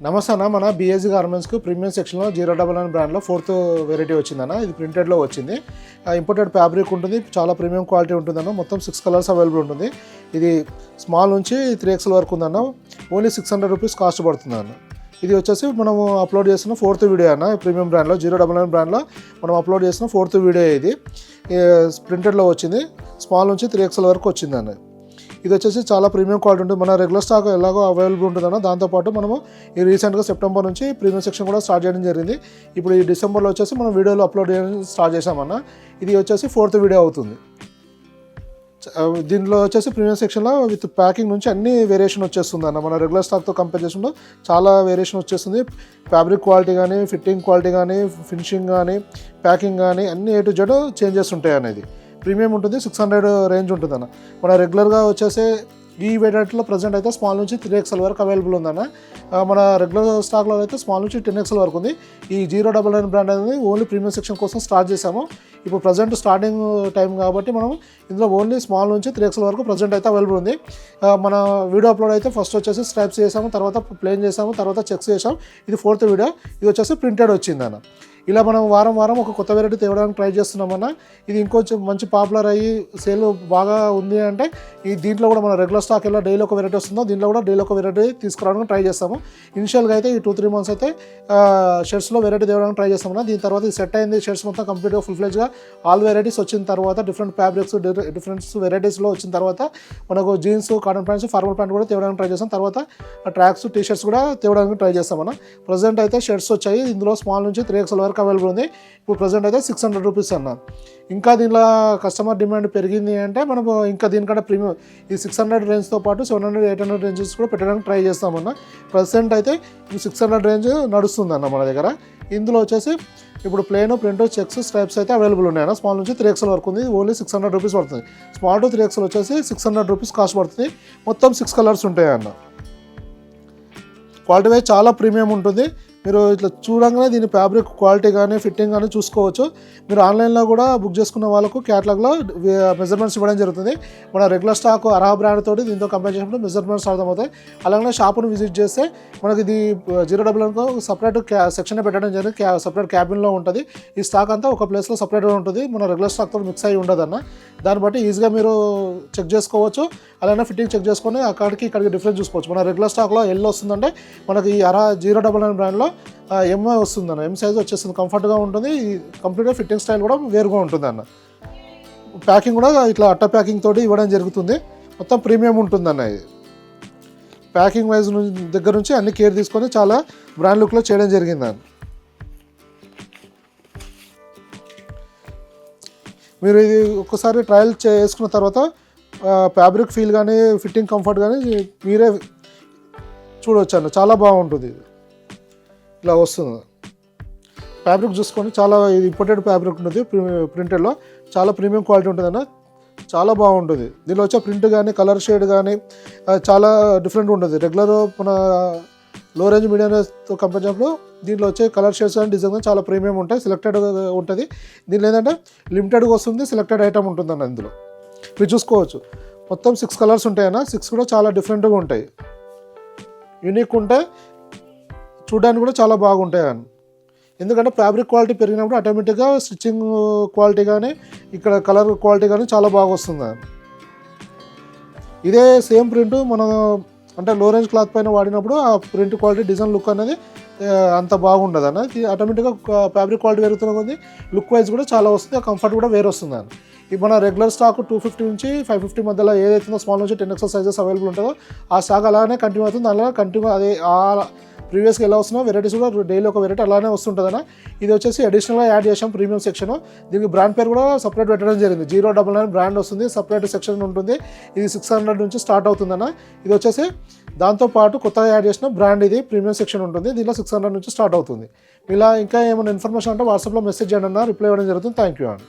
నమస్తే అన్న, మన బిఎస్జీ గార్మెంట్స్కి ప్రీమియం సెక్షన్లో 099 బ్రాండ్లో 4th వెరైటీ వచ్చిందన్న. ఇది ప్రింటెడ్లో వచ్చింది. ఇంపోర్టెడ్ ఫ్యాబ్రిక్ ఉంటుంది, చాలా ప్రీమియం క్వాలిటీ ఉంటుందన్న. మొత్తం 6 కలర్స్ అవైలబుల్ ఉంటుంది. ఇది స్మాల్ నుంచి 3XL వరకు ఉందన్న. ఓన్లీ 600 రూపీస్ కాస్ట్ పడుతుందన్న. ఇది వచ్చేసి మనము అప్లోడ్ చేసిన 4th వీడియో అన్న. ప్రీమియం బ్రాండ్లో 099 బ్రాండ్లో మనం అప్లోడ్ చేసిన 4th వీడియో. ఇది ప్రింటెడ్లో వచ్చింది, స్మాల్ నుంచి 3XL వరకు వచ్చిందన్న. ఇది వచ్చేసి చాలా ప్రీమియం క్వాలిటీ ఉంటుంది. మన రెగ్యులర్ స్టాక్ ఎలాగో అవైలబుల్ ఉంటుందన్న. దాంతోపాటు మనము ఈ రీసెంట్గా సెప్టెంబర్ నుంచి ప్రీమియం సెక్షన్ కూడా స్టార్ట్ చేయడం జరిగింది. ఇప్పుడు ఈ డిసెంబర్లో వచ్చేసి మనం వీడియోలు అప్లోడ్ చేయడం స్టార్ట్ చేసామన్న. ఇది వచ్చేసి 4th వీడియో అవుతుంది. దీనిలో వచ్చేసి ప్రీమియం సెక్షన్లో విత్ ప్యాకింగ్ నుంచి అన్ని వేరియేషన్ వచ్చేస్తుంది అన్న. మన రెగ్యులర్ స్టాక్తో కంపేర్ చేసుకుంటే చాలా వేరియేషన్ వచ్చేస్తుంది. ఫ్యాబ్రిక్ క్వాలిటీ కానీ, ఫిట్టింగ్ క్వాలిటీ కానీ, ఫినిషింగ్ కానీ, ప్యాకింగ్ కానీ అన్ని A to Z చేంజెస్ ఉంటాయి అనేది. ప్రీమియం ఉంటుంది, 600 రేంజ్ ఉంటుంది అన్న. మన రెగ్యులర్గా వచ్చేసి ఈ వేరియట్లో ప్రజెంట్ అయితే స్మాల్ నుంచి 3XL వరకు అవైలబుల్ ఉందన్న. మన రెగ్యులర్ స్టాక్లో అయితే స్మాల్ నుంచి 10XL వరకు ఉంది. ఈ 099 బ్రాండ్ అనేది ఓన్లీ ప్రీమియం సెక్షన్ కోసం స్టార్ట్ చేసాము. ఇప్పుడు ప్రజెంట్ స్టార్టింగ్ టైం కాబట్టి మనం ఇందులో ఓన్లీ స్మాల్ నుంచి 3XL వరకు ప్రజెంట్ అయితే అవైలబుల్ ఉంది. మన వీడియో అప్లోడ్ అయితే ఫస్ట్ వచ్చేసి స్ట్రైప్స్ చేసాము, తర్వాత ప్లేన్ చేసాము, తర్వాత చెక్స్ చేసాము. ఇది 4th వీడియో. ఇది వచ్చేసి ప్రింటెడ్ వచ్చిందన్న. ఇలా మనం వారం వారం ఒక కొత్త వెరైటీ తేవడానికి ట్రై చేస్తున్నామన్నా. ఇది ఇంకొంచెం మంచి పాపులర్ అయ్యి సేల్ బాగా ఉంది అంటే ఈ దీంట్లో కూడా మన రెగ్యులర్ స్టాక్ ఎలా డైలీ ఒక వెరైటీ వస్తుందో దీంట్లో కూడా డైలీ ఒక వెరైటీ తీసుకురావడానికి ట్రై చేస్తాము. ఇనిషియల్గా అయితే ఈ 2-3 మంత్స్ అయితే షర్ట్స్లో వెరైటీ తేవడానికి ట్రై చేస్తామన్నా. దీని తర్వాత ఇది సెట్ అయింది, షర్ట్స్ మొత్తం కంప్లీట్గా ఫుల్ ఫ్లెజ్గా ఆల్ వెరైటీస్ వచ్చిన తర్వాత డిఫరెంట్ ఫ్యాబ్రిక్స్ డిఫరెంట్ వెరైటీస్లో వచ్చిన తర్వాత మనకు jeans, cotton pants, formal pant కూడా తేవడానికి ట్రై చేస్తాం. తర్వాత ట్రాక్స్, టీషర్ట్స్ కూడా తేవడానికి ట్రై చేస్తామన్నా. ప్రజెంట్ అయితే షర్ట్స్ వచ్చాయి. ఇందులో స్మాల్ నుంచి 3XL వరకు అవైలబుల్ ఉంది. ఇప్పుడు ప్రజెంట్ అయితే 600 రూపీస్ అన్న. ఇంకా దీనిలో కస్టమర్ డిమాండ్ పెరిగింది అంటే మనము ఇంకా దీనికంటే ప్రీమియం ఈ 600 రేంజ్తో పాటు 700, 800 రేంజెస్ కూడా పెట్టడానికి ట్రై చేస్తామన్న. ప్రజెంట్ అయితే ఈ 600 రేంజ్ నడుస్తుందన్న మన దగ్గర. ఇందులో వచ్చేసి ఇప్పుడు ప్లేన్, ప్రింట్, చెక్స్, స్ట్రైప్స్ అయితే అవైలబుల్ ఉన్నాయన్న. స్మాల్ నుంచి 3XL వరకు ఉంది. ఓన్లీ 600 రూపీస్ పడుతుంది. స్మాల్ టు 3XL వచ్చేసి 600 రూపీస్ కాస్ట్ పడుతుంది. మొత్తం 6 కలర్స్ ఉంటాయి అన్న. క్వాలిటీ వైజ్ చాలా ప్రీమియం ఉంటుంది. మీరు ఇట్లా చూడంగానే దీని ఫ్యాబ్రిక్ క్వాలిటీ కానీ, ఫిట్టింగ్ కానీ చూసుకోవచ్చు. మీరు ఆన్లైన్లో కూడా బుక్ చేసుకున్న వాళ్ళకు క్యాటలాగ్లో మెజర్మెంట్స్ ఇవ్వడం జరుగుతుంది. మన రెగ్యులర్ స్టాక్ అర్హా బ్రాండ్ తోటి దీంతో కంపేర్ చేసినప్పుడు మెజర్మెంట్స్ అర్థమవుతాయి. అలాగే షాపును విజిట్ చేస్తే మనకి ఇది 099 సపరేట్ సెక్షన్ పెట్టడం జరిగింది. సపరేట్ క్యాబిన్లో ఉంటుంది. ఈ స్టాక్ అంతా ఒక ప్లేస్లో సపరేట్గా ఉంటుంది. మన రెగ్యులర్ స్టాక్తో మిక్స్ అయ్యి ఉండదన్న. దాన్ని బట్టి ఈజీగా మీరు చెక్ చేసుకోవచ్చు. అలానే ఫిట్టింగ్ చెక్ చేసుకొని అక్కడికి ఇక్కడికి డిఫరెన్స్ చూసుకోవచ్చు. మన రెగ్యులర్ స్టాక్లో ఎల్ వస్తుందంటే మనకి ఈ 099 బ్రాండ్లో ఎంఐ వస్తుందన్న. ఎం సైజ్ వచ్చేస్తుంది, కంఫర్ట్గా ఉంటుంది. కంప్లీట్గా ఫిట్టింగ్ స్టైల్ కూడా వేరుగా ఉంటుంది అన్న. ప్యాకింగ్ కూడా ఇట్లా అట్ట ప్యాకింగ్ తోటి ఇవ్వడం జరుగుతుంది. మొత్తం ప్రీమియం ఉంటుందన్న. ఇది ప్యాకింగ్ వైజ్ దగ్గర నుంచి అన్ని కేర్ తీసుకొని చాలా బ్రాండ్ లుక్లో చేయడం జరిగిందన్న. మీరు ఇది ఒక్కసారి ట్రయల్ చేసుకున్న తర్వాత ఫ్యాబ్రిక్ ఫీల్ కానీ, ఫిట్టింగ్ కంఫర్ట్ కానీ మీరే చూడవచ్చు అన్న. చాలా బాగుంటుంది. ఇది ఇలా వస్తుంది. ఫ్యాబ్రిక్ చూసుకొని చాలా ఇంపోర్టెడ్ ఫ్యాబ్రిక్ ఉంటుంది. ప్రింటెడ్లో చాలా ప్రీమియం క్వాలిటీ ఉంటుంది అన్న. చాలా బాగుంటుంది. దీనిలో వచ్చే ప్రింట్ కానీ, కలర్ షేడ్ కానీ చాలా డిఫరెంట్ ఉంటుంది. రెగ్యులర్ మన లో రేంజ్ మీడియంతో కంపేర్ చేసినప్పుడు దీంట్లో వచ్చే కలర్ షేడ్స్ కానీ, డిజైన్ కానీ చాలా ప్రీమియం ఉంటాయి. సెలెక్టెడ్ ఉంటుంది. దీనిలో ఏంటంటే లిమిటెడ్గా వస్తుంది, సెలెక్టెడ్ ఐటమ్ ఉంటుందన్న. ఇందులో మీరు చూసుకోవచ్చు. మొత్తం 6 కలర్స్ ఉంటాయన్న. 6 కూడా చాలా డిఫరెంట్గా ఉంటాయి. యూనిక్ ఉంటాయి, చూడడానికి కూడా చాలా బాగుంటాయి అన్న. ఎందుకంటే ఫ్యాబ్రిక్ క్వాలిటీ పెరిగినప్పుడు ఆటోమేటిక్గా స్టిచ్చింగ్ క్వాలిటీ కానీ, ఇక్కడ కలర్ క్వాలిటీ కానీ చాలా బాగా వస్తుంది అన్న. ఇదే సేమ్ ప్రింట్ మనం అంటే లో రేంజ్ క్లాత్ పైన వాడినప్పుడు ఆ ప్రింట్ క్వాలిటీ, డిజైన్ లుక్ అనేది అంత బాగుండదు అన్న. ఆటోమేటిక్గా ఫ్యాబ్రిక్ క్వాలిటీ పెరుగుతున్న కొద్ది లుక్ వైజ్ కూడా చాలా వస్తుంది. ఆ కంఫర్ట్ కూడా వేరే వస్తుంది అన్న. ఇది మన రెగ్యులర్ స్టాక్ 250 నుంచి 550 మధ్యలో ఏదైతుందో స్మాల్ నుంచి 10XL సైజెస్ అవైలబుల్ ఉంటుందో ఆ స్టాక్ అలానే కంటిన్యూ అవుతుంది. అలానే కంటిన్యూ అదే ప్రీవియస్గా ఎలా వస్తుందో వెరైటీస్ కూడా డైలీ ఒక వెరైటీ అలానే వస్తుంటుంది అన్న. ఇది వచ్చేసి అడిషనల్గా యాడ్ చేసాం ప్రీమియం సెక్షన్. దీనికి బ్రాండ్ పేరు కూడా సపరేట్ పెట్టడం జరిగింది. 099 బ్రాండ్ వస్తుంది, సపరేట్ సెక్షన్ ఉంటుంది. ఇది 600 నుంచి స్టార్ట్ అవుతుందన్న. ఇది వచ్చేసి దాంతోపాటు కొత్తగా యాడ్ చేసిన బ్రాండ్ ఇది ప్రీమియం సెక్షన్ ఉంటుంది. దీనిలో 600 నుంచి స్టార్ట్ అవుతుంది. ఇలా ఇంకా ఏమైనా ఇన్ఫర్మేషన్ అంటే వాట్సాప్లో మెసేజ్ చేయండి అన్న, రిప్లై ఇవ్వడం జరుగుతుంది. థ్యాంక్ యూ అన్న.